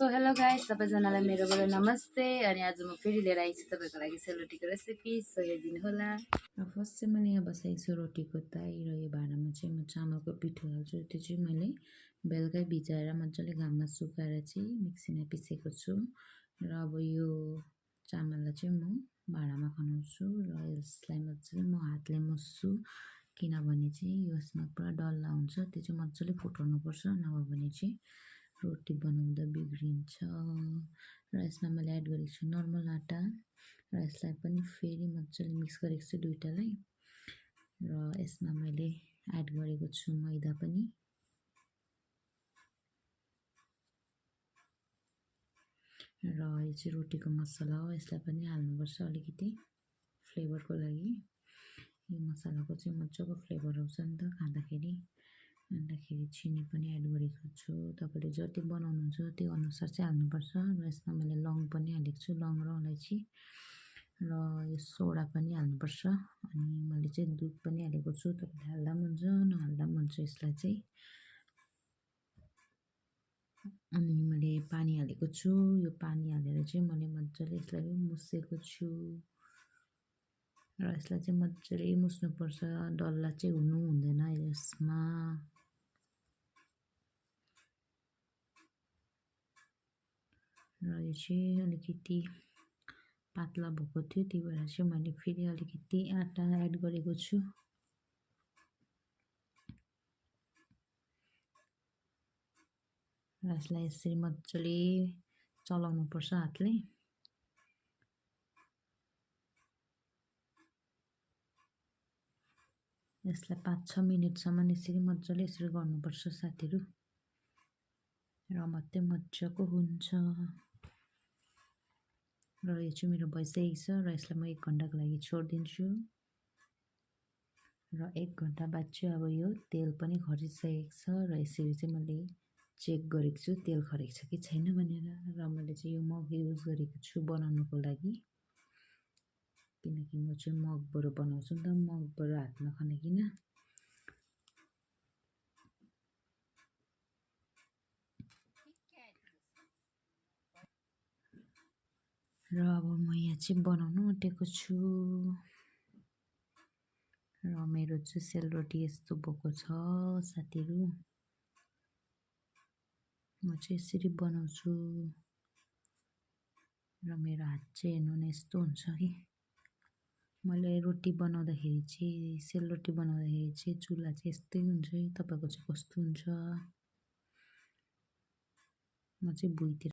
So hello guys, सबैजनालाई मेरोबाट नमस्ते। अनि आज म फेरि लिएर आएको छु तपाईँको लागि सेलरोटीको रेसिपी। सो हेरिदिनु होला। र फर्स्ट चाहिँ मैले यहाँ बसाएको छु रोटीको ताई, र यो भाँडामा चाहिँ म चामलको पिठो हाल्छु। त्यो चाहिँ मैले बेलुकै भिजाएर मजाले घाममा सुकाएर चाहिँ मिक्सीमा पिसेको छु। र अब यो चामललाई चाहिँ म भाँडामा खनाउँछु र यसलाई मजाले म हातले मुस्छु, किनभने चाहिँ यसमा पुरा डल्ला हुन्छ। त्यो चाहिँ मजाले फुटाउनुपर्छ, नभए भने चाहिँ रोटी बनाउँदा बिग्रिन्छ। र यसमा मैले एड गरेको छु नर्मल आटा, र यसलाई पनि फेरि मजाले मिक्स गरेको छु दुईटालाई। र यसमा मैले एड गरेको छु मैदा पनि। र यो चाहिँ रोटीको मसला हो, यसलाई पनि हाल्नुपर्छ अलिकति फ्लेभरको लागि। यो मसलाको चाहिँ मजाको फ्लेभर आउँछ नि त खाँदाखेरि। अन्तखेरि चिनी पनि एड गरेको छु। तपाईँले जति बनाउनुहुन्छ त्यो अनुसार चाहिँ हाल्नुपर्छ। र यसमा मैले लौङ पनि हालेको छु, लौङ र अलैँची। र यो सोडा पनि हाल्नुपर्छ। अनि मैले चाहिँ दुध पनि हालेको छु, तपाईँले हाल्दा पनि हुन्छ नहाल्दा पनि हुन्छ यसलाई चाहिँ। अनि मैले पानी हालेको छु। यो पानी हालेर चाहिँ मैले मजाले यसलाई मुसेको छु। र यसलाई चाहिँ मजाले मुस्नुपर्छ, डल्ला चाहिँ हुनु हुँदैन यसमा। र यो चाहिँ अलिकति पातला भएको थियो, त्यही भएर चाहिँ मैले फेरि अलिकति आटा एड गरेको छु। र यसलाई यसरी मजाले चलाउनुपर्छ हातले। यसलाई 5-6 मिनटसम्म यसरी मजाले यसरी गर्नुपर्छ साथीहरू, र मात्रै मजाको हुन्छ। र यो चाहिँ मेरो भइसकेको छ, र यसलाई म 1 घन्टाको लागि छोडिदिन्छु। र 1 घन्टा बाद चाहिँ अब यो तेल पनि खरिसकेको छ। र यसरी चाहिँ मैले चेक गरेको छु तेल खरेको छ कि छैन भनेर। र मैले चाहिँ यो मग युज गरेको छु बनाउनुको लागि, किनकि म चाहिँ मगबाट बनाउँछु नि त, मगबाट हातमा खनाइकन। र अब म यहाँ चाहिँ बनाउनु आँटेको छु। र मेरो चाहिँ सेलरोटी यस्तो भएको छ साथीहरू। म चाहिँ यसरी बनाउँछु। र मेरो हात चाहिँ हेर्नु न यस्तो हुन्छ कि। मैले रोटी बनाउँदाखेरि चाहिँ, सेलरोटी बनाउँदाखेरि चाहिँ चुल्हा चाहिँ यस्तै हुन्छ है। तपाईँको चाहिँ कस्तो हुन्छ? म चाहिँ भुइँतिर